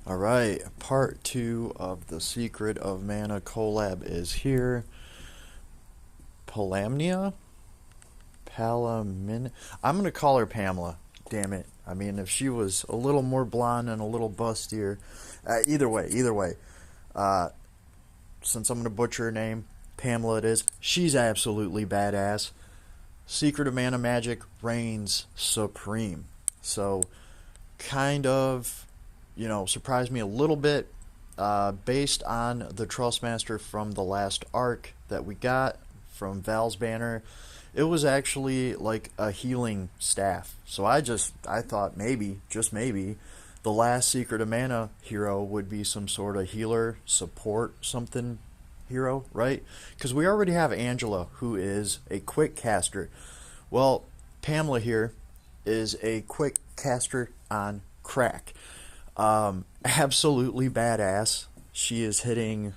Alright, part 2 of the Secret of Mana collab is here. Palamena? Palamena? I'm gonna call her Pamela. Damn it. I mean, if she was a little more blonde and a little bustier. Either way. Uh, since I'm gonna butcher her name, Pamela it is. She's absolutely badass. Secret of Mana magic reigns supreme. So, kind of, surprised me a little bit based on the Trustmaster from the last arc that we got from Val's banner. It was actually like a healing staff. So I thought maybe, just maybe, the last Secret of Mana hero would be some sort of healer, support, something hero, right? Because we already have Angela, who is a quick caster. Well, Pamela here is a quick caster on crack. Absolutely badass. She is hitting,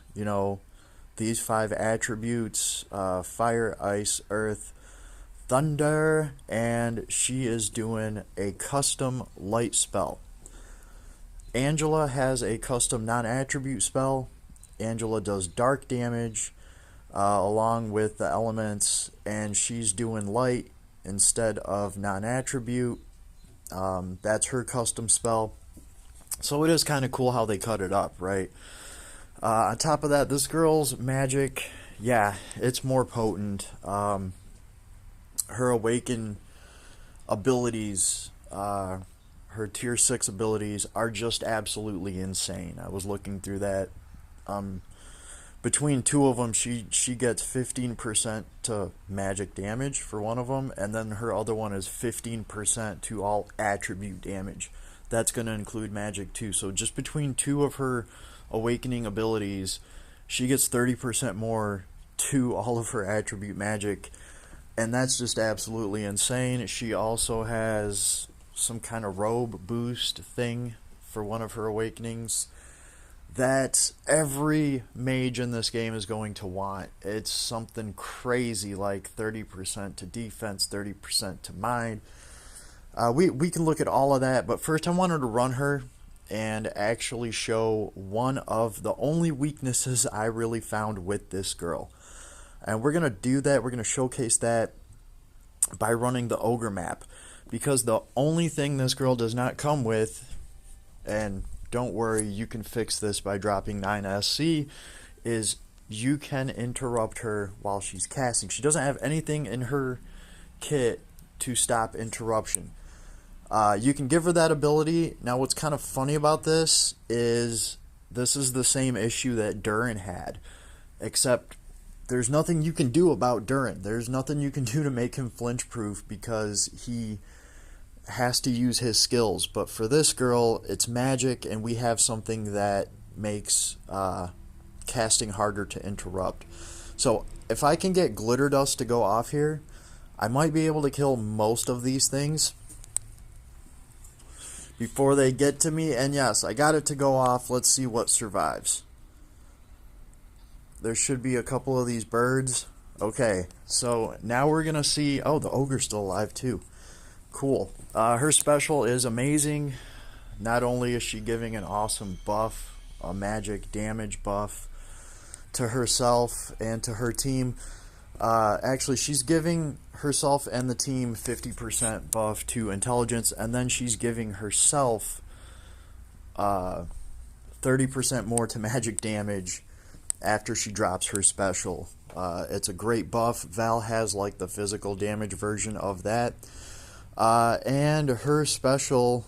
these 5 attributes, fire, ice, earth, thunder, and she is doing a custom light spell. Angela has a custom non-attribute spell. Angela does dark damage along with the elements, and she's doing light instead of non-attribute. That's her custom spell. So it is kind of cool how they cut it up, right? On top of that, this girl's magic, yeah, it's more potent. Her awaken abilities, her tier 6 abilities are just absolutely insane. I was looking through that. Between 2 of them, she gets 15% to magic damage for one of them, and then her other one is 15% to all attribute damage. That's going to include magic too. So just between 2 of her awakening abilities, she gets 30% more to all of her attribute magic, and that's just absolutely insane. She also has some kind of robe boost thing for one of her awakenings that every mage in this game is going to want. It's something crazy, like 30% to defense, 30% to mind. We can look at all of that, but first I wanted to run her and actually show one of the only weaknesses I really found with this girl. And we're going to do that, we're going to showcase that by running the ogre map. Because the only thing this girl does not come with, and don't worry, you can fix this by dropping 9SC, is you can interrupt her while she's casting. She doesn't have anything in her kit to stop interruption. You can give her that ability. Now what's kind of funny about this is the same issue that Durin had, except there's nothing you can do about Durin. There's nothing you can do to make him flinch proof because he has to use his skills. But for this girl, it's magic, and we have something that makes casting harder to interrupt. So if I can get glitter dust to go off here, I might be able to kill most of these things before they get to me. And yes, I got it to go off. Let's see what survives. There should be a couple of these birds. Okay, so now we're gonna see, oh, the ogre's still alive too. Cool. Her special is amazing. Not only is she giving an awesome buff, a magic damage buff to herself and to her team, actually she's giving herself and the team 50% buff to intelligence, and then she's giving herself 30% more to magic damage after she drops her special. It's a great buff. Val has like the physical damage version of that. And her special,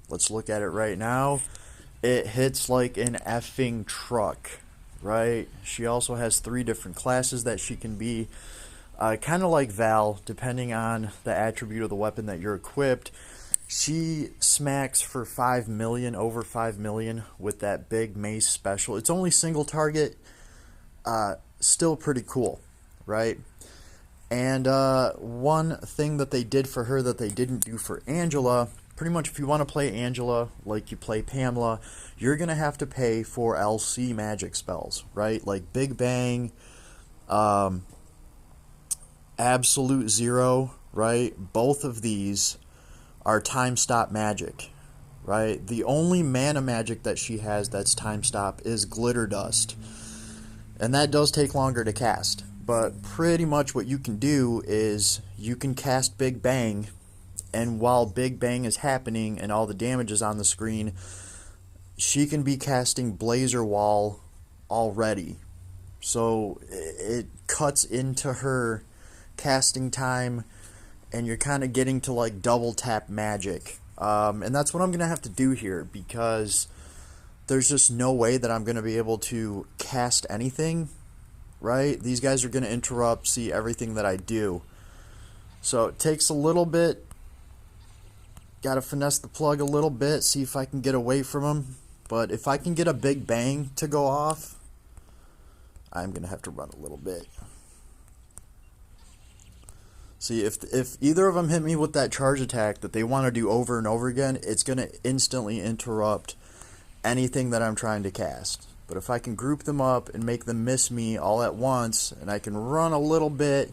let's look at it right now, it hits like an effing truck, right? She also has 3 different classes that she can be, kind of like Val, depending on the attribute of the weapon that you're equipped. She smacks for 5 million, over 5 million with that big mace special. It's only single target, still pretty cool, right? And one thing that they did for her that they didn't do for Angela, pretty much if you want to play Angela like you play Pamela, you're going to have to pay for LC magic spells, right? Like Big Bang, Absolute Zero, right? Both of these are time stop magic. right? The only mana magic that she has that's time stop is Glitter Dust. And that does take longer to cast. But pretty much what you can do is you can cast Big Bang, and while Big Bang is happening and all the damage is on the screen, she can be casting Blazer Wall already. So it cuts into her casting time, and you're kind of getting to like double tap magic. And that's what I'm going to have to do here, because there's just no way that I'm going to be able to cast anything, right? These guys are going to interrupt, see everything that I do. So it takes a little bit. Got to finesse the plug a little bit, see if I can get away from them. But if I can get a Big Bang to go off, I'm going to have to run a little bit. See, if either of them hit me with that charge attack that they want to do over and over again, it's going to instantly interrupt anything that I'm trying to cast. But if I can group them up and make them miss me all at once, and I can run a little bit,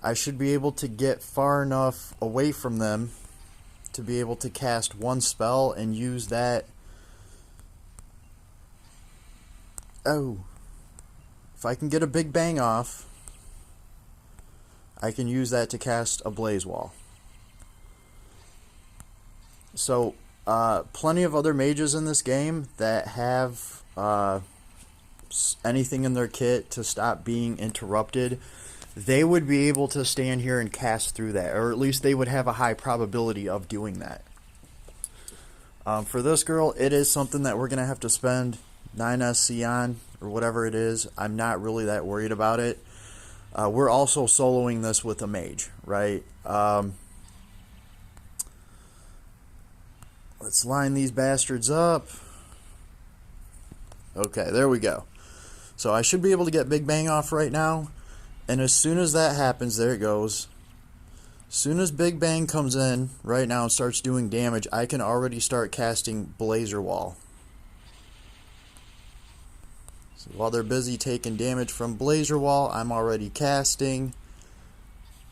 I should be able to get far enough away from them to be able to cast one spell and use that. Oh. If I can get a Big Bang off, I can use that to cast a Blaze Wall. So, plenty of other mages in this game that have anything in their kit to stop being interrupted, they would be able to stand here and cast through that, or at least they would have a high probability of doing that. For this girl, it is something that we're going to have to spend 9 SC on, or whatever it is. I'm not really that worried about it. We're also soloing this with a mage, right? Let's line these bastards up. Okay, there we go. So I should be able to get Big Bang off right now. And as soon as that happens, there it goes. As soon as Big Bang comes in right now and starts doing damage, I can already start casting Blazer Wall. So while they're busy taking damage from Blazer Wall, I'm already casting.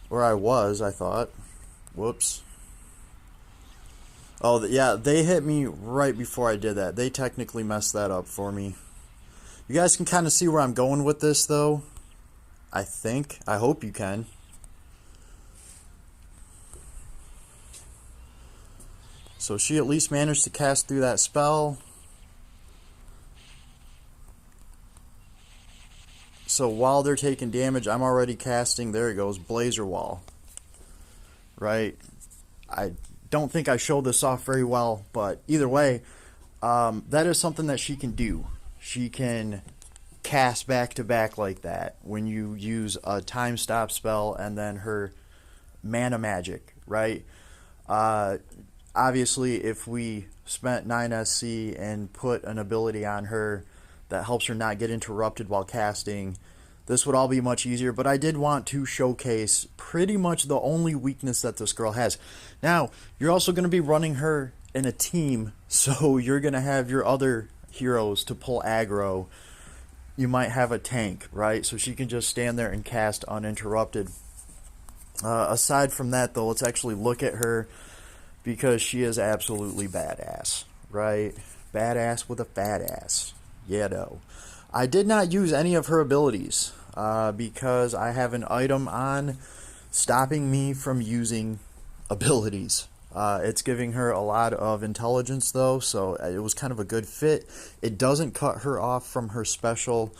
Or I was, I thought. Whoops. Oh, yeah, they hit me right before I did that. They technically messed that up for me. You guys can kind of see where I'm going with this, though. I think. I hope you can. So she at least managed to cast through that spell. So while they're taking damage, I'm already casting, there it goes, Blazer Wall. Right? I don't think I showed this off very well, but either way, that is something that she can do. She can cast back to back like that when you use a time stop spell and then her mana magic, right? Obviously, if we spent 9 SC and put an ability on her that helps her not get interrupted while casting, this would all be much easier. But I did want to showcase pretty much the only weakness that this girl has. Now, you're also going to be running her in a team, so you're going to have your other heroes to pull aggro. You might have a tank, right? So she can just stand there and cast uninterrupted. Aside from that, though, let's actually look at her, because she is absolutely badass, right? Badass with a fat ass. Yeah, no. I did not use any of her abilities because I have an item on stopping me from using abilities. It's giving her a lot of intelligence, though, so it was kind of a good fit. It doesn't cut her off from her special.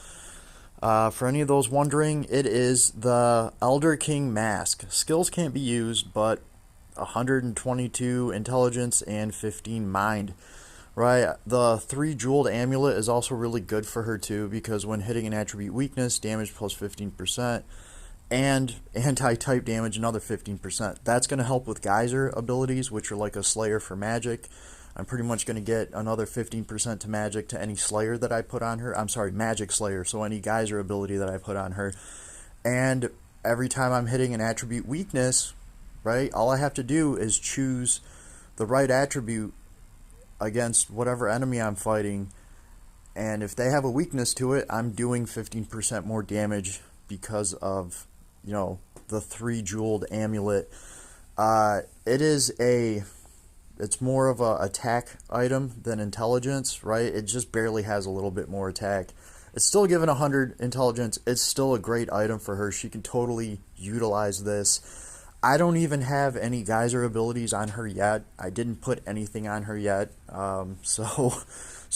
For any of those wondering, it is the Elder King Mask. Skills can't be used, but 122 intelligence and 15 mind. Right, the 3 jeweled amulet is also really good for her too, because when hitting an attribute weakness, damage plus 15%, and anti-type damage another 15%. That's going to help with geyser abilities, which are like a slayer for magic. I'm pretty much going to get another 15% to magic to any slayer that I put on her. I'm sorry, magic slayer, so any geyser ability that I put on her. And every time I'm hitting an attribute weakness, right, all I have to do is choose the right attribute against whatever enemy I'm fighting, and if they have a weakness to it, I'm doing 15% more damage because of, you know, the 3 jeweled amulet. It is a it's more of a attack item than intelligence, right? It just barely has a little bit more attack. It's still given 100 intelligence. It's still a great item for her. She can totally utilize this. I don't even have any geyser abilities on her yet. I didn't put anything on her yet. So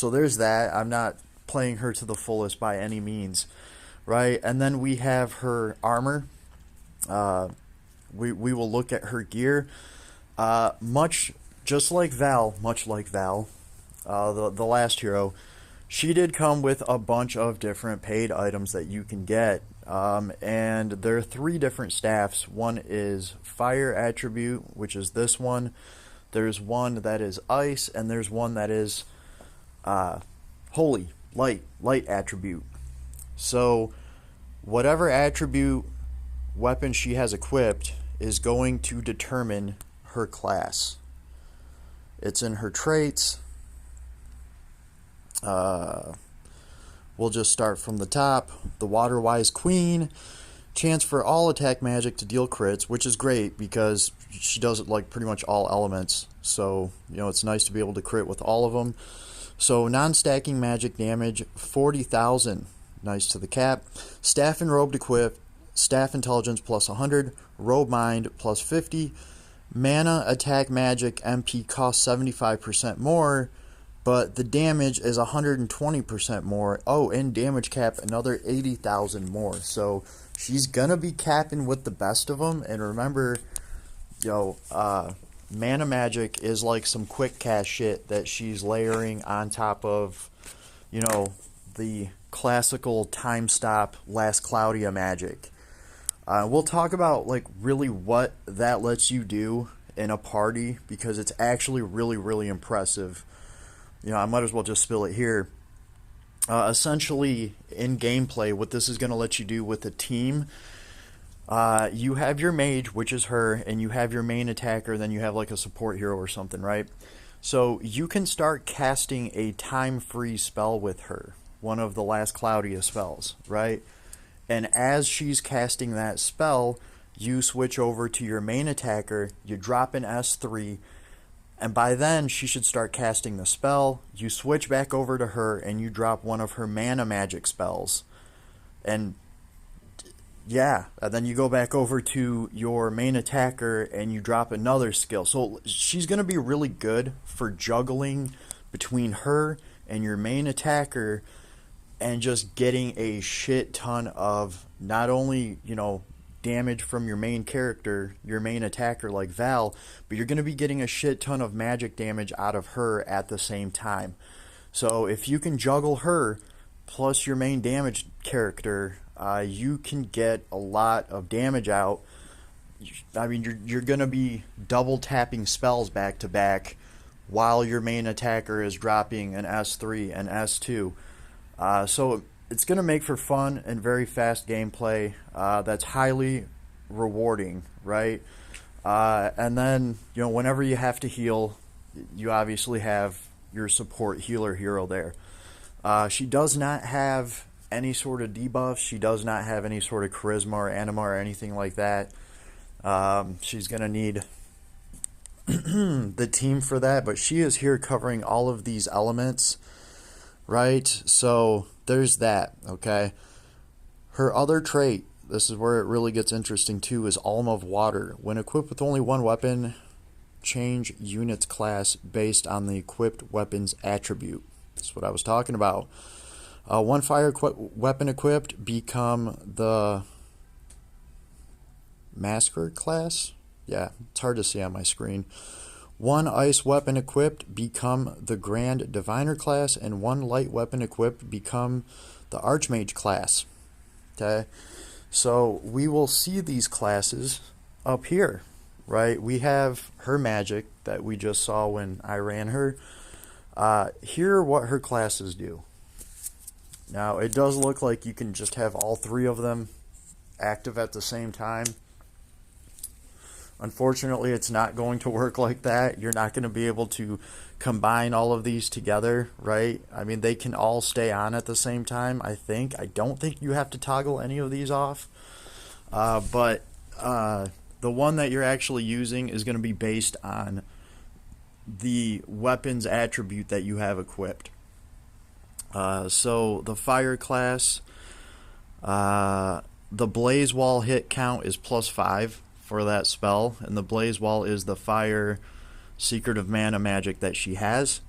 there's that. I'm not playing her to the fullest by any means, right? And then we have her armor. We will look at her gear. Much like Val, the last hero, she did come with a bunch of different paid items that you can get. And there are 3 different staffs. One is fire attribute, which is this one. There's one that is ice, and there's one that is holy, light attribute. So whatever attribute weapon she has equipped is going to determine her class. It's in her traits. We'll just start from the top. The Water-Wise Queen. Chance for all attack magic to deal crits, which is great because she does it like pretty much all elements. So, it's nice to be able to crit with all of them. So, non-stacking magic damage, 40,000. Nice to the cap. Staff and Robed equipped. Staff intelligence plus 100. Robe mind plus 50. Mana attack magic MP costs 75% more. But the damage is 120% more. Oh, and damage cap another 80,000 more. So she's gonna be capping with the best of them. And remember, mana magic is like some quick cast shit that she's layering on top of, the classical time stop Last Claudia magic. We'll talk about like really what that lets you do in a party because it's actually really, really impressive. I might as well just spill it here. Essentially, in gameplay, what this is going to let you do with a team, you have your mage, which is her, and you have your main attacker, then you have like a support hero or something, right? So you can start casting a time-free spell with her, one of the Last Claudia spells, right? And as she's casting that spell, you switch over to your main attacker, you drop an S3, and by then, she should start casting the spell. You switch back over to her, and you drop one of her mana magic spells. And then you go back over to your main attacker, and you drop another skill. So she's going to be really good for juggling between her and your main attacker and just getting a shit ton of not only, damage from your main character, your main attacker like Val, but you're going to be getting a shit ton of magic damage out of her at the same time. So if you can juggle her plus your main damage character, you can get a lot of damage out. I mean, you're going to be double tapping spells back to back while your main attacker is dropping an S3 and S2. So it's going to make for fun and very fast gameplay that's highly rewarding, right? And then, whenever you have to heal, you obviously have your support healer hero there. She does not have any sort of debuffs. She does not have any sort of charisma or anima or anything like that. She's going to need the team for that, but she is here covering all of these elements, right? So there's that, okay? Her other trait, this is where it really gets interesting too, is Alm of Water. When equipped with only one weapon, change unit's class based on the equipped weapon's attribute. That's what I was talking about. One fire weapon equipped, become the Masker class. Yeah, it's hard to see on my screen. One ice weapon equipped, become the Grand Diviner class, and one light weapon equipped, become the Archmage class. Okay, so we will see these classes up here, right? We have her magic that we just saw when I ran her. Here are what her classes do. Now, it does look like you can just have all 3 of them active at the same time. Unfortunately, it's not going to work like that. You're not going to be able to combine all of these together, right? I mean, they can all stay on at the same time, I think. I don't think you have to toggle any of these off. But the one that you're actually using is going to be based on the weapons attribute that you have equipped. So the fire class, the blaze wall hit count is +5 for that spell, and the blaze wall is the fire secret of mana magic that she has.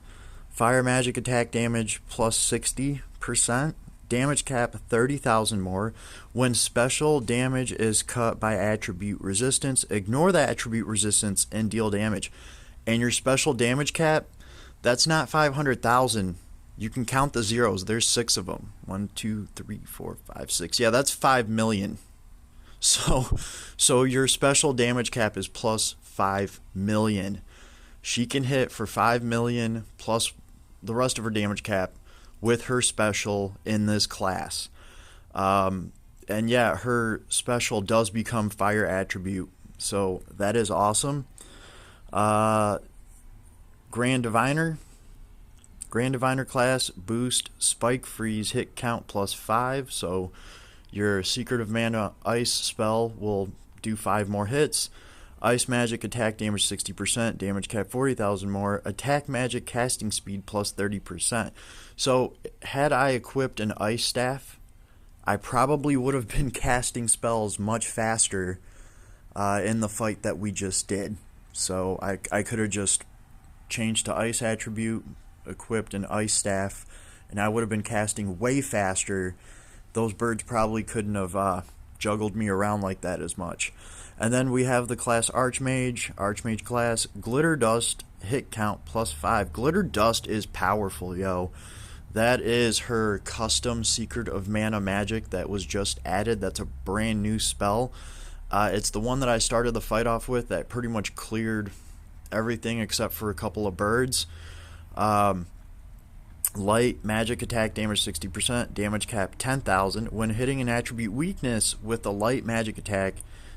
Fire magic attack damage +60%. Damage cap 30,000 more. When special damage is cut by attribute resistance, ignore that attribute resistance and deal damage. And your special damage cap, that's not 500,000. You can count the zeros. There's 6 of them. 1, 2, 3, 4, 5, 6. Yeah, that's 5 million. So your special damage cap is +5 million. She can hit for 5 million plus the rest of her damage cap with her special in this class. And yeah, her special does become fire attribute. So that is awesome. Grand Diviner. Grand Diviner class, boost spike freeze hit count +5. So your Secret of Mana ice spell will do 5 more hits. Ice magic attack damage 60%, damage cap 40,000 more, attack magic casting speed +30%. So had I equipped an ice staff, I probably would have been casting spells much faster in the fight that we just did. So I could have just changed to ice attribute, equipped an ice staff, and I would have been casting way faster. Those birds probably couldn't have juggled me around like that as much. And then we have the class Archmage. Archmage class, Glitter Dust hit count +5. Glitter Dust is powerful, yo. That is her custom Secret of Mana magic that was just added. That's a brand new spell. It's the one that I started the fight off with that pretty much cleared everything except for a couple of birds. Light magic attack damage 60%, damage cap 10,000. When hitting an attribute weakness with a light magic attack,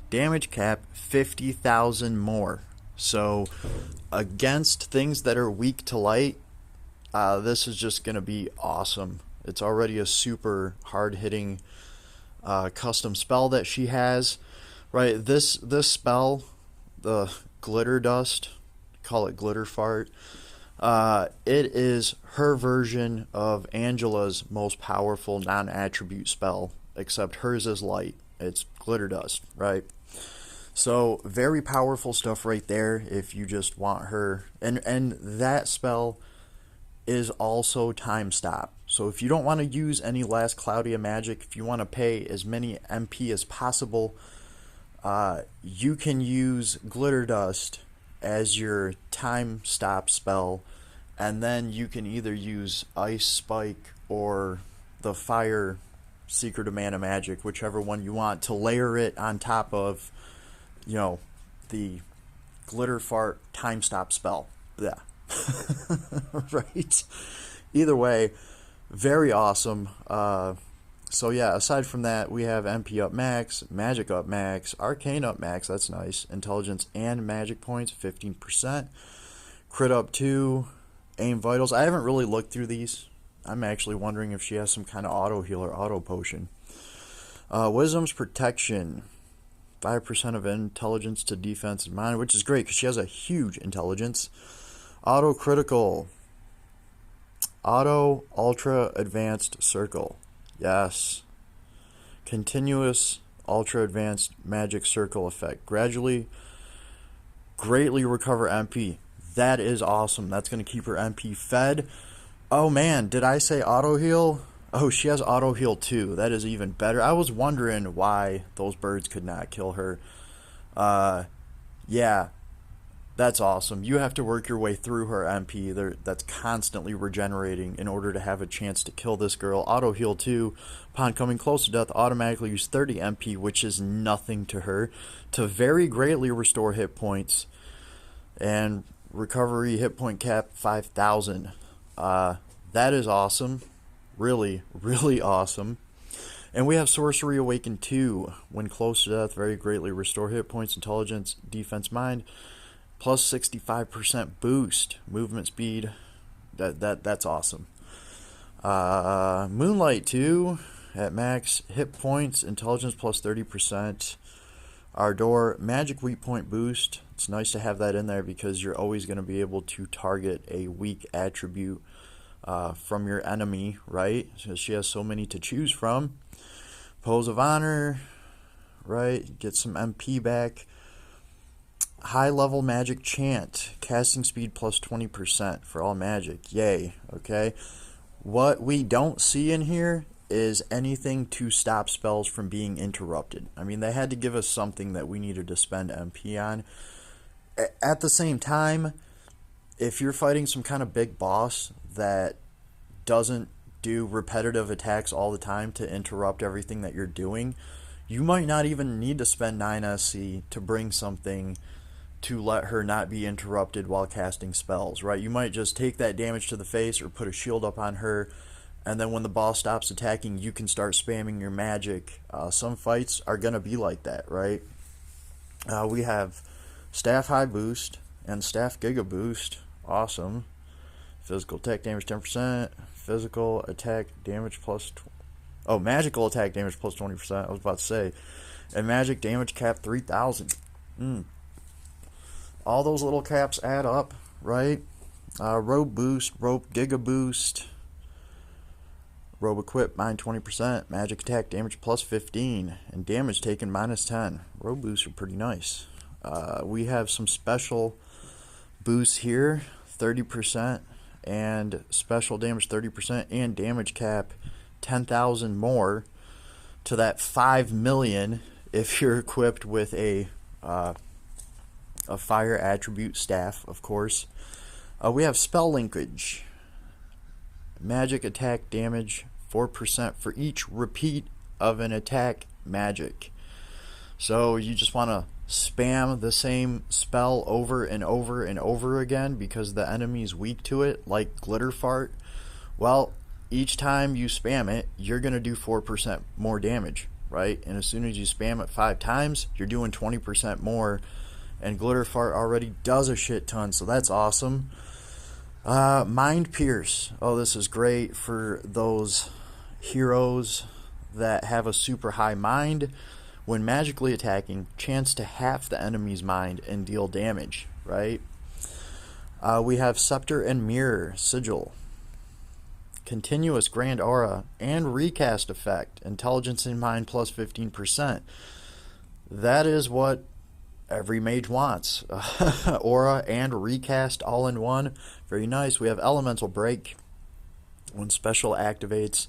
damage cap 50,000 more. So against things that are weak to light, this is just going to be awesome. It's already a super hard hitting custom spell that she has. Right, this spell, the Glitter Dust, call it Glitter Fart, it is her version of Angela's most powerful non-attribute spell, except hers is light. It's Glitter Dust, right? So very powerful stuff right there if you just want her. And that spell is also time stop. So if you don't want to use any Last Claudia magic, if you want to pay as many MP as possible, you can use Glitter Dust as your time stop spell, and then you can either use Ice Spike or the Fire Secret of Mana magic, whichever one you want, to layer it on top of, you know, the Glitter Fart time stop spell. Yeah. Right? Either way, very awesome. So yeah, aside from that, we have MP up max, magic up max, arcane up max, that's nice, intelligence and magic points 15%, crit up 2, aim vitals. I haven't really looked through these. I'm actually wondering if she has some kind of auto heal or auto potion. Wisdom's protection, 5% of intelligence to defense and mind, which is great because she has a huge intelligence. Auto critical, auto ultra advanced circle. Yes. Continuous ultra advanced magic circle effect. Gradually, greatly recover MP. That is awesome. That's going to keep her MP fed. Oh man, did I say auto heal? Oh, she has auto heal too. That is even better. I was wondering why those birds could not kill her. Yeah. That's awesome. You have to work your way through her MP. That's constantly regenerating in order to have a chance to kill this girl. Auto heal 2. Upon coming close to death, automatically use 30 MP, which is nothing to her, to very greatly restore hit points. And recovery hit point cap 5,000. That is awesome. Really, really awesome. And we have Sorcery Awaken 2. When close to death, very greatly restore hit points, intelligence, defense, mind. Plus 65% boost, movement speed. That's awesome. Moonlight 2 at max hit points, intelligence plus 30%. Ardor magic weak point boost. It's nice to have that in there because you're always going to be able to target a weak attribute from your enemy, right? So she has so many to choose from. Pose of Honor, right? Get some MP back. High level magic chant, casting speed plus 20% for all magic. Yay. Okay. What we don't see in here is anything to stop spells from being interrupted. I mean, they had to give us something that we needed to spend MP on. At the same time, if you're fighting some kind of big boss that doesn't do repetitive attacks all the time to interrupt everything that you're doing, you might not even need to spend 9 SC to bring something to let her not be interrupted while casting spells, right? You might just take that damage to the face or put a shield up on her, and then when the boss stops attacking, you can start spamming your magic. Some fights are going to be like that, right? We have Staff High Boost and Staff Giga Boost. Awesome. Physical attack damage 10%. Physical attack damage plus... magical attack damage plus 20%. I was about to say. And magic damage cap 3,000. All those little caps add up, right? Robe Boost, Rope Giga Boost, Robe Equip, mine 20%, magic attack damage plus 15, and damage taken minus 10. Robe Boosts are pretty nice. We have some special boosts here, 30%, and special damage 30%, and damage cap 10,000 more to that 5 million if you're equipped with a fire attribute staff, of course. We have spell linkage. Magic attack damage 4% for each repeat of an attack magic. So you just want to spam the same spell over and over and over again because the enemy's weak to it, like Glitter Fart. Well, each time you spam it, you're going to do 4% more damage, right? And as soon as you spam it 5 times, you're doing 20% more. And Glitter Fart already does a shit ton, so that's awesome. Mind Pierce. Oh, this is great for those heroes that have a super high mind. When magically attacking, chance to half the enemy's mind and deal damage, right? We have Scepter and Mirror, Sigil. Continuous Grand Aura and Recast Effect. Intelligence in Mind plus 15%. That is what every mage wants. Aura and Recast all in one. Very nice. We have Elemental Break. When special activates,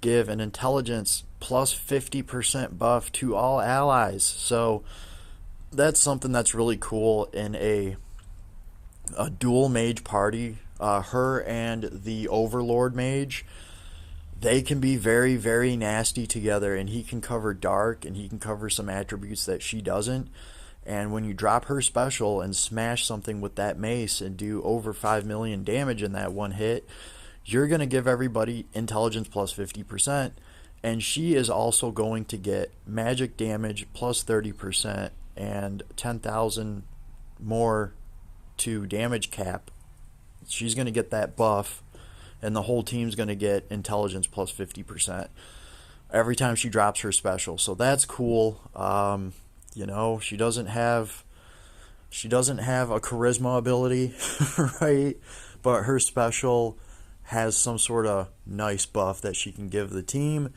give an intelligence plus 50% buff to all allies. So that's something that's really cool in a dual mage party. Her and the Overlord mage, they can be very, very nasty together, and he can cover dark and he can cover some attributes that she doesn't. And when you drop her special and smash something with that mace and do over 5 million damage in that one hit, you're going to give everybody intelligence plus 50%. And she is also going to get magic damage plus 30% and 10,000 more to damage cap. She's going to get that buff, and the whole team's going to get intelligence plus 50% every time she drops her special. So that's cool. You know, she doesn't have a charisma ability, right? But her special has some sort of nice buff that she can give the team.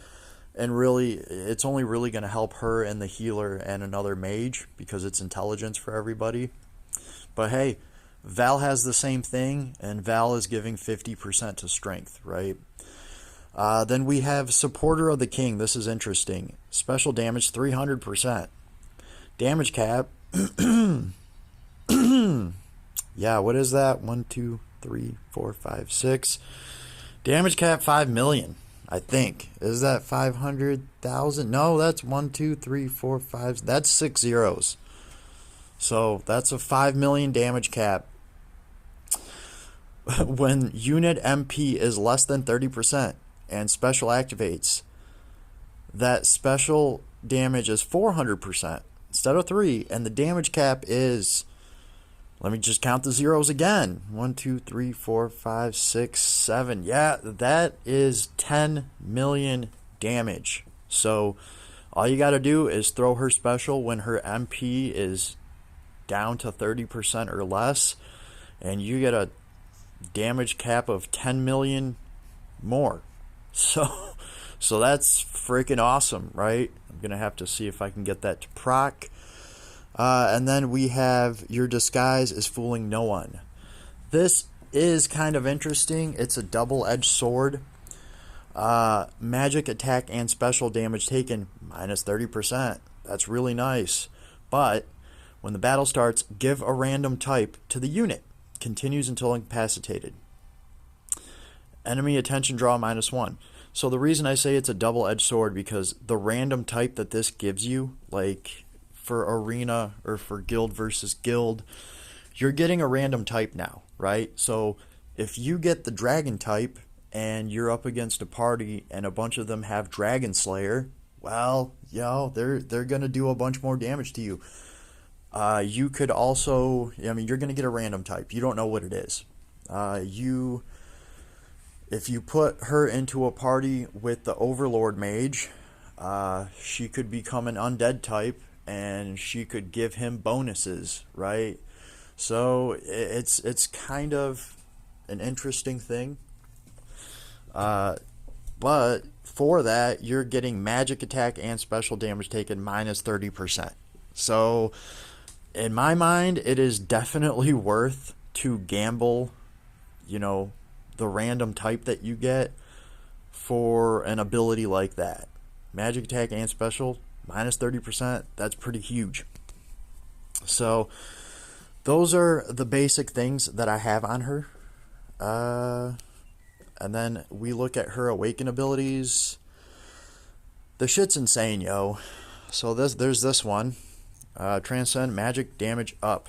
And really, it's only really going to help her and the healer and another mage because it's intelligence for everybody. But hey, Val has the same thing, and Val is giving 50% to strength, right? Then we have Supporter of the King. This is interesting. Special damage 300%. Damage cap. Yeah, what is that? 1, 2, 3, 4, 5, 6. Damage cap 5 million, I think. Is that 500,000? No, that's 1, 2, 3, 4, 5. That's 6 zeros. So that's a 5 million damage cap. When unit MP is less than 30% and special activates, that special damage is 400% instead of 3, and the damage cap is, let me just count the zeros again. 1, 2, 3, 4, 5, 6, 7. Yeah, that is 10 million damage. So all you got to do is throw her special when her MP is down to 30% or less, and you get a damage cap of 10 million more. So that's freaking awesome, right? I'm gonna have to see if I can get that to proc. And then we have your disguise is fooling no one. This is kind of interesting. It's a double-edged sword. Magic attack and special damage taken minus 30%. That's really nice. But when the battle starts, give a random type to the unit. Continues until incapacitated. Enemy attention draw minus 1. So the reason I say it's a double-edged sword, because the random type that this gives you, like for arena or for guild versus guild, you're getting a random type now, right? So if you get the dragon type and you're up against a party and a bunch of them have Dragon Slayer, well, they're going to do a bunch more damage to you. You could also, you're going to get a random type. You don't know what it is. If you put her into a party with the Overlord Mage, she could become an undead type, and she could give him bonuses, right? So it's kind of an interesting thing. But for that, you're getting magic attack and special damage taken minus 30%. So in my mind, it is definitely worth to gamble, the random type that you get for an ability like that. Magic attack and special minus 30%, that's pretty huge. So those are the basic things that I have on her. And then we look at her awaken abilities. The shit's insane, yo. So there's this one. Transcend magic damage up.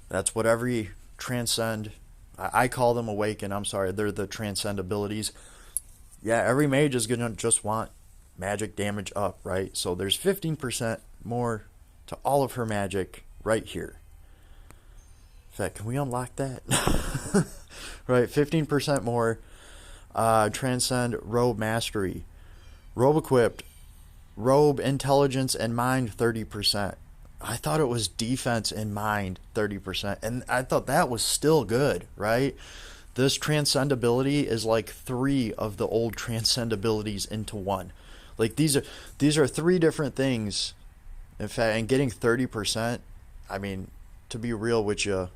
That's what every transcend, I call them awaken, I'm sorry, they're the transcend abilities. Yeah, every mage is gonna just want magic damage up, right? So there's 15% more to all of her magic right here. In fact, can we unlock that? Right, 15% more. Transcend robe mastery. Robe equipped. Robe intelligence and mind 30%. I thought it was defense and mind 30%, and I thought that was still good, right? This transcend ability is like 3 of the old transcend abilities into one. Like these are 3 different things. In fact, and getting 30%, I mean, to be real with you,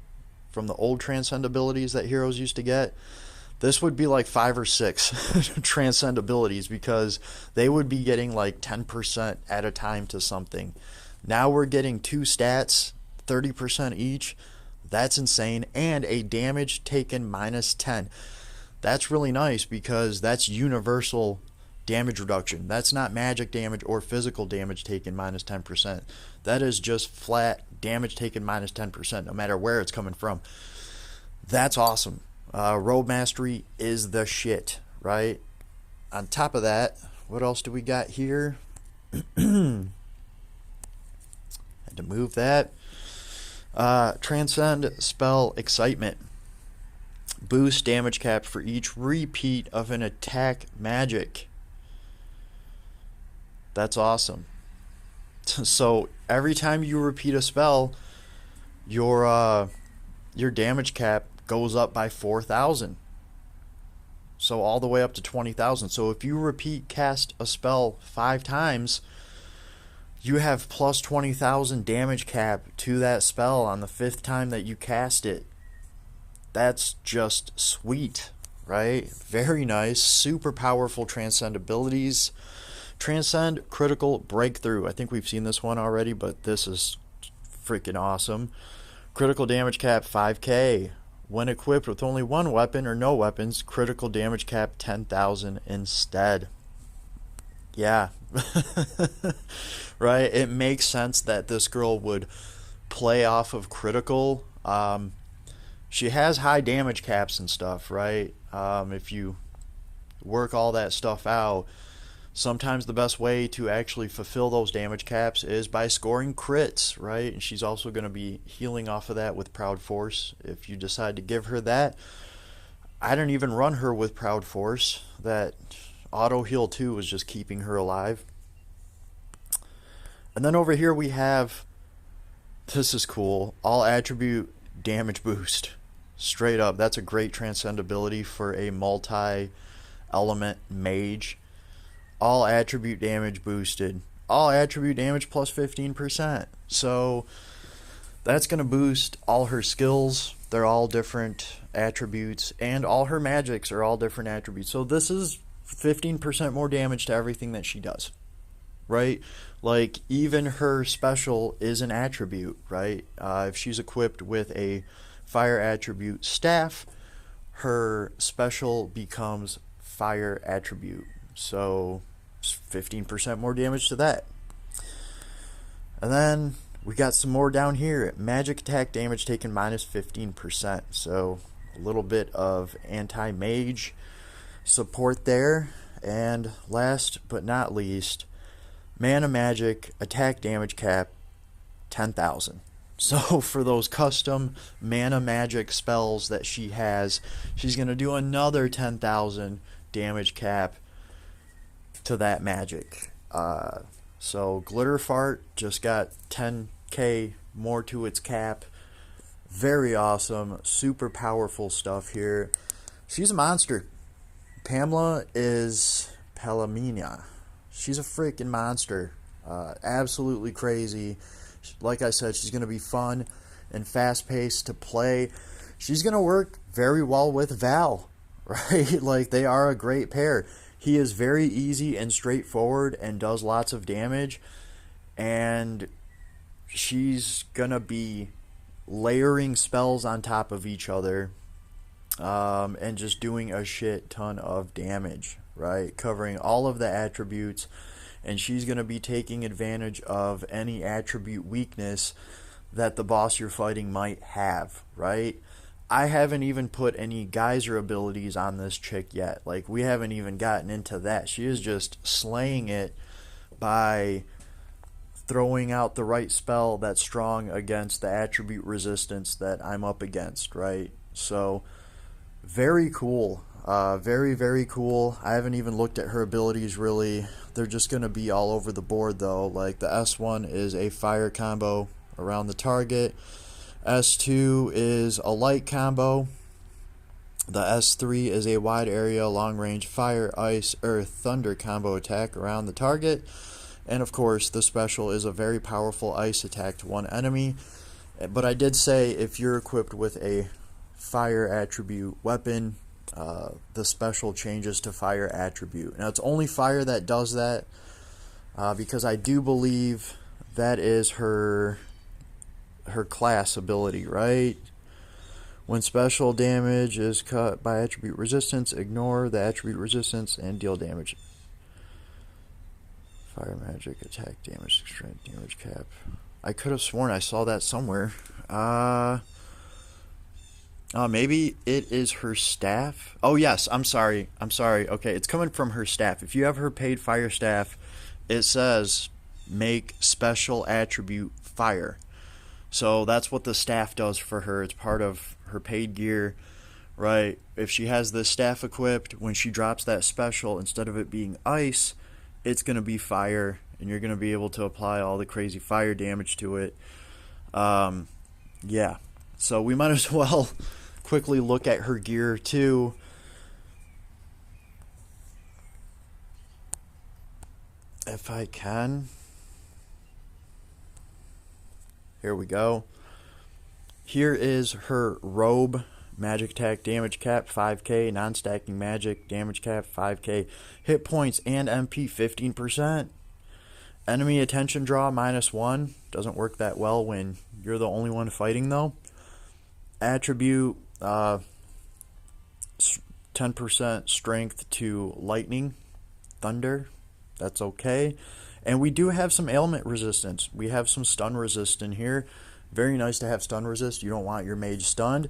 from the old transcend abilities that heroes used to get, this would be like 5 or 6 transcend abilities, because they would be getting like 10% at a time to something. Now we're getting 2 stats, 30% each. That's insane. And a damage taken minus 10. That's really nice, because that's universal damage reduction. That's not magic damage or physical damage taken minus 10%. That is just flat damage taken minus 10%, no matter where it's coming from. That's awesome. Robe mastery is the shit, right? On top of that, what else do we got here? To move that. Transcend spell excitement. Boost damage cap for each repeat of an attack magic. That's awesome. So every time you repeat a spell, your damage cap goes up by 4,000. So all the way up to 20,000. So if you repeat cast a spell 5 times, you have plus 20,000 damage cap to that spell on the 5th time that you cast it. That's just sweet, right? Very nice. Super powerful transcend abilities. Transcend critical breakthrough. I think we've seen this one already, but this is freaking awesome. Critical damage cap 5k. When equipped with only 1 weapon or no weapons, critical damage cap 10,000 instead. Yeah. Right? It makes sense that this girl would play off of critical. She has high damage caps and stuff, right? If you work all that stuff out, sometimes the best way to actually fulfill those damage caps is by scoring crits, right? And she's also going to be healing off of that with Proud Force if you decide to give her that. I didn't even run her with Proud Force. That auto heal 2 was just keeping her alive. And then over here we have This is cool. All attribute damage boost. Straight up. That's a great transcend ability for a multi-element mage. All attribute damage boosted. All attribute damage plus 15%. So that's going to boost all her skills. They're all different attributes. And all her magics are all different attributes. So this is 15% more damage to everything that she does. Right? Like, even her special is an attribute, right? If she's equipped with a fire attribute staff, her special becomes fire attribute. So 15% more damage to that. And then we got some more down here. Magic attack damage taken minus 15%. So a little bit of anti-mage support there. And last but not least, mana magic attack damage cap 10,000. So for those custom mana magic spells that she has, she's going to do another 10,000 damage cap to that magic. So Glitter Fart just got 10k more to its cap. Very awesome, super powerful stuff here. She's a monster. Pamela is Palamena. She's a freaking monster. Absolutely crazy. Like I said, she's going to be fun and fast-paced to play. She's going to work very well with Val, right? Like, they are a great pair. He is very easy and straightforward and does lots of damage. And she's going to be layering spells on top of each other and just doing a shit ton of damage, right? Covering all of the attributes, and she's going to be taking advantage of any attribute weakness that the boss you're fighting might have, right? I haven't even put any geyser abilities on this chick yet. Like, we haven't even gotten into that. She is just slaying it by throwing out the right spell that's strong against the attribute resistance that I'm up against, right? So very cool. Very, very cool. I haven't even looked at her abilities really. They're just going to be all over the board though. Like, the S1 is a fire combo around the target. S2 is a light combo. The S3 is a wide area, long range fire, ice, earth, thunder combo attack around the target. And of course, the special is a very powerful ice attack to one enemy. But I did say if you're equipped with a fire attribute weapon, the special changes to fire attribute. Now, it's only fire that does that, because I do believe that is her class ability, right? When special damage is cut by attribute resistance, ignore the attribute resistance and deal damage. Fire magic, attack damage, strength damage cap. I could have sworn I saw that somewhere. Maybe it is her staff. Oh yes, I'm sorry. Okay, it's coming from her staff. If you have her paid fire staff, it says make special attribute fire. So that's what the staff does for her. It's part of her paid gear, right? If she has this staff equipped, when she drops that special, instead of it being ice, it's going to be fire, and you're going to be able to apply all the crazy fire damage to it. Yeah, so we might as well quickly look at her gear too. If I can. Here we go. Here is her robe. Magic attack damage cap 5k, non-stacking magic damage cap 5k, hit points and MP 15%. Enemy attention draw -1. Doesn't work that well when you're the only one fighting though. Attribute 10% strength to lightning, thunder. That's okay. And we do have some ailment resistance. We have some stun resist in here. Very nice to have stun resist. You don't want your mage stunned.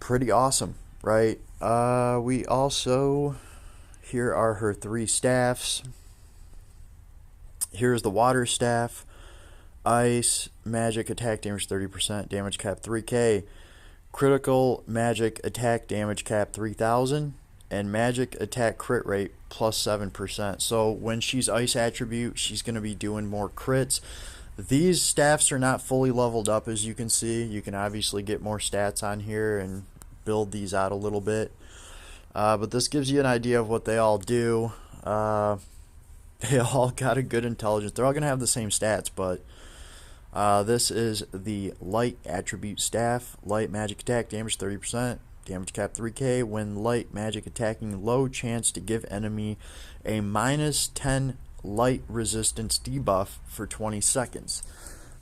Pretty awesome, right? We also, here are her 3 staffs. Here's the water staff. Ice, magic attack damage 30%, damage cap 3k. Critical magic attack damage cap 3000. And magic attack crit rate plus 7%. So when she's ice attribute, she's going to be doing more crits. These staffs are not fully leveled up, as you can see. You can obviously get more stats on here and build these out a little bit. But this gives you an idea of what they all do. They all got a good intelligence. They're all going to have the same stats, but this is the light attribute staff. Light magic attack, damage 30%, damage cap 3k. When light magic attacking, low chance to give enemy a -10 light resistance debuff for 20 seconds.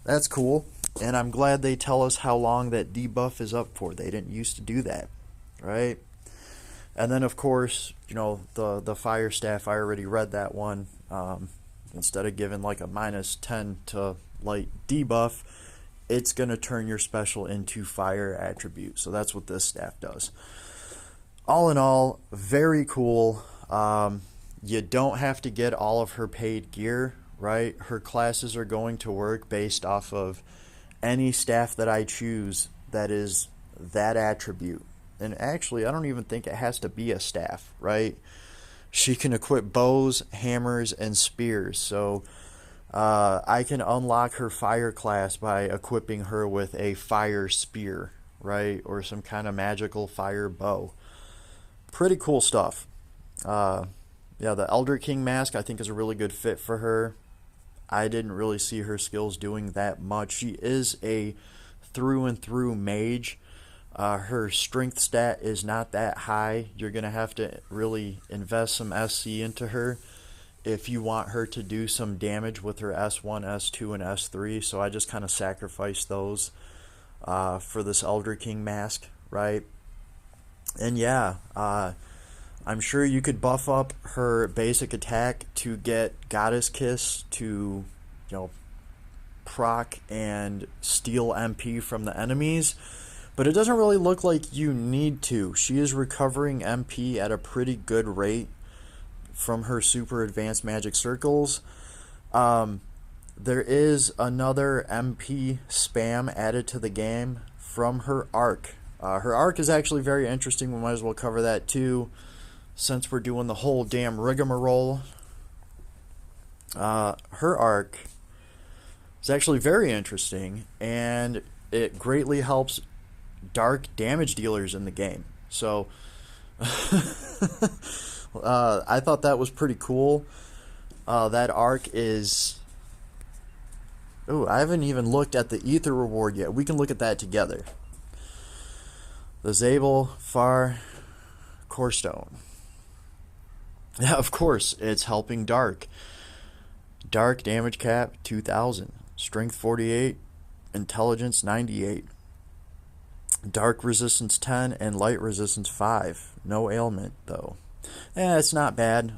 That's cool, and I'm glad they tell us how long that debuff is up for. They didn't used to do that, right? And then, of course, you know, the fire staff, I already read that one. Instead of giving like a -10 to light debuff, it's going to turn your special into fire attribute. So that's what this staff does. All in all, very cool. You don't have to get all of her paid gear, right? Her classes are going to work based off of any staff that I choose that is that attribute. And actually, I don't even think it has to be a staff, right? She can equip bows, hammers, and spears. So I can unlock her fire class by equipping her with a fire spear, right? Or some kind of magical fire bow. Pretty cool stuff. Yeah, the Elder King mask I think is a really good fit for her. I didn't really see her skills doing that much. She is a through and through mage. Her strength stat is not that high. You're going to have to really invest some SC into her if you want her to do some damage with her S1, S2, and S3. So I just kind of sacrificed those for this Elder King mask, right? And yeah, I'm sure you could buff up her basic attack to get Goddess Kiss to, you know, proc and steal MP from the enemies. But it doesn't really look like you need to. She is recovering MP at a pretty good rate from her super advanced magic circles. There is another MP spam added to the game from her arc. Her arc is actually very interesting. We might as well cover that too, since we're doing the whole damn rigmarole. Her arc is actually very interesting, and it greatly helps dark damage dealers in the game. So I thought that was pretty cool. That arc is... Oh, I haven't even looked at the ether reward yet. We can look at that together. The Zabel Far Core Stone. Yeah, of course, it's helping dark. Dark damage cap 2000, strength 48, intelligence 98. Dark resistance 10 and light resistance 5. No ailment though. It's not bad.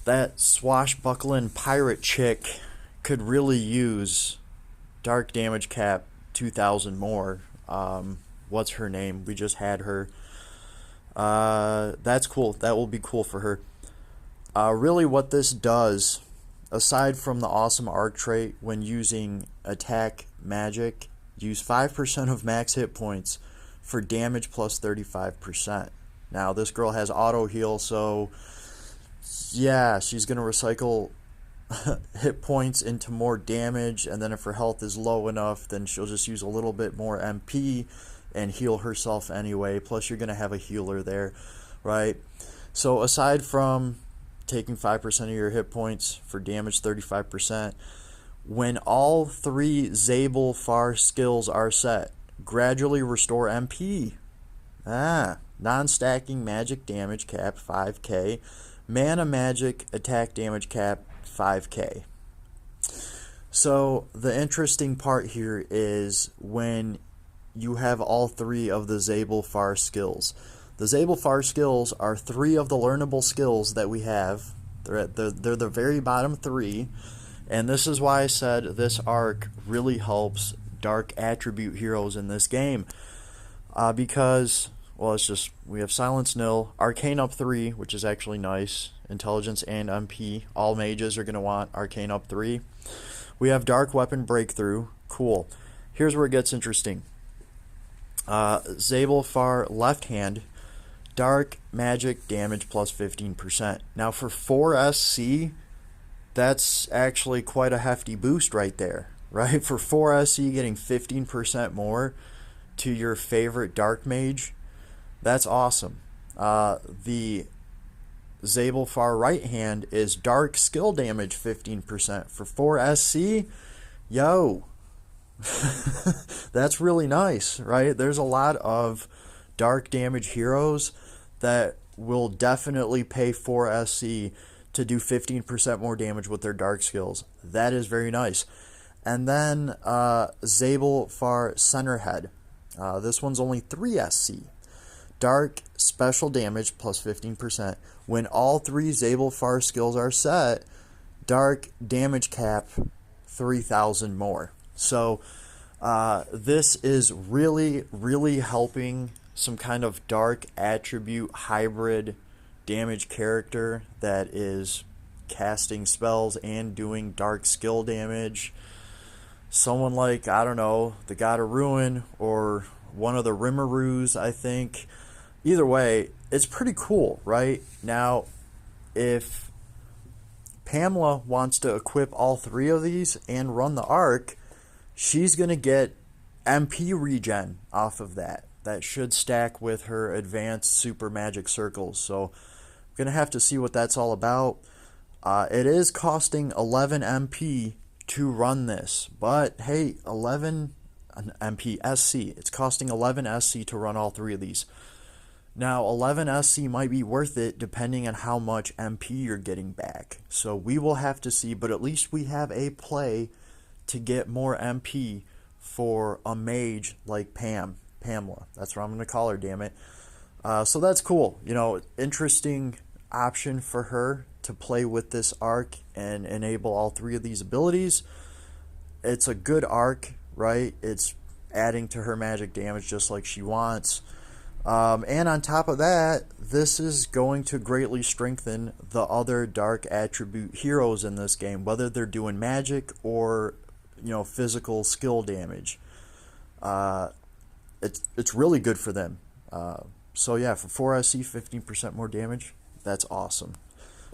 That swashbuckling pirate chick could really use dark damage cap 2000 more. What's her name? We just had her. That's cool. That will be cool for her. Really what this does, aside from the awesome arc trait, when using attack magic, use 5% of max hit points for damage plus 35%. Now this girl has auto heal, so yeah, she's going to recycle hit points into more damage, and then if her health is low enough, then she'll just use a little bit more MP and heal herself anyway. Plus you're going to have a healer there, right? So aside from taking 5% of your hit points for damage 35%, when all three Zabel Far skills are set, gradually restore MP. Non-stacking magic damage cap 5k, mana magic attack damage cap 5k. So the interesting part here is when you have all three of the Zabel Far skills. The Zabel Far skills are three of the learnable skills that we have. They're the very bottom three. And this is why I said this arc really helps dark attribute heroes in this game. Because, well, it's just, we have Silence Nil, Arcane up 3, which is actually nice, Intelligence and MP. All mages are going to want Arcane up 3. We have Dark Weapon Breakthrough, cool. Here's where it gets interesting. Zabel Far left hand, Dark Magic damage plus 15%. Now for 4 SC, that's actually quite a hefty boost right there, right? For 4SC getting 15% more to your favorite Dark Mage, that's awesome. The Zabel far right hand is Dark skill damage 15% for 4SC. Yo, that's really nice, right? There's a lot of dark damage heroes that will definitely pay 4SC to do 15% more damage with their dark skills. That is very nice. And then Zabel far center head. This one's only 3SC. Dark special damage plus 15%. When all three Zabel far skills are set, dark damage cap 3,000 more. So this is really, really helping some kind of dark attribute hybrid damage character that is casting spells and doing dark skill damage. Someone like, I don't know, the God of Ruin or one of the Rimmeroos, I think. Either way, it's pretty cool, right? Now, if Pamela wants to equip all three of these and run the arc, she's going to get MP regen off of that. That should stack with her advanced super magic circles. So I'm going to have to see what that's all about. It is costing 11 MP to run this. But hey, 11 MP SC. It's costing 11 SC to run all three of these. Now, 11 SC might be worth it depending on how much MP you're getting back. So we will have to see, but at least we have a play to get more MP for a mage like Pamela. That's what I'm going to call her, damn it. So that's cool. You know, interesting option for her to play with this arc and enable all three of these abilities. It's a good arc, right? It's adding to her magic damage just like she wants. And on top of that, this is going to greatly strengthen the other dark attribute heroes in this game, whether they're doing magic or, you know, physical skill damage. It's really good for them. So yeah, for 4SC, 15% more damage. That's awesome.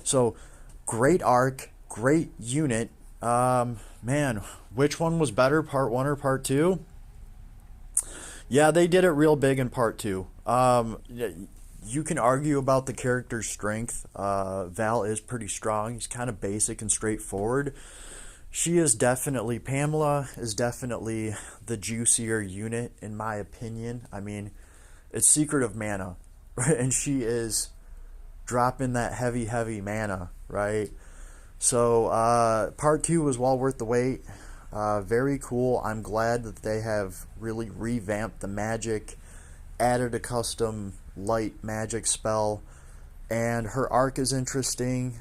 So great arc, great unit. Man, which one was better, part 1 or part 2? Yeah, they did it real big in part 2. You can argue about the character's strength. Val is pretty strong. He's kind of basic and straightforward. She is definitely, Pamela is definitely the juicier unit, in my opinion. I mean, it's Secret of Mana, right? And she is dropping that heavy mana, right? So, part 2 was well worth the wait. Very cool. I'm glad that they have really revamped the magic, added a custom light magic spell, and her arc is interesting.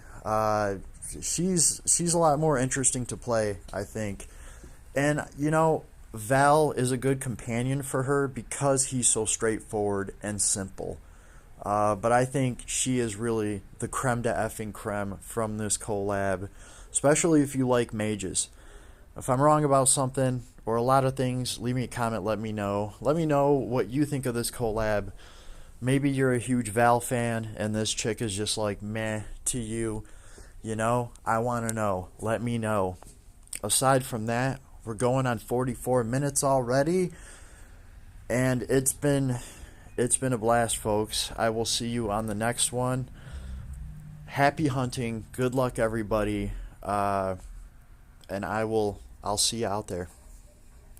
She's a lot more interesting to play, I think. And, you know, Val is a good companion for her because he's so straightforward and simple. But I think she is really the creme de effing creme from this collab, especially if you like mages. If I'm wrong about something or a lot of things, leave me a comment, let me know. Let me know what you think of this collab. Maybe you're a huge Val fan and this chick is just like meh to you. You know, I want to know. Let me know. Aside from that, we're going on 44 minutes already, and it's been a blast, folks. I will see you on the next one. Happy hunting. Good luck, everybody. And I'll see you out there.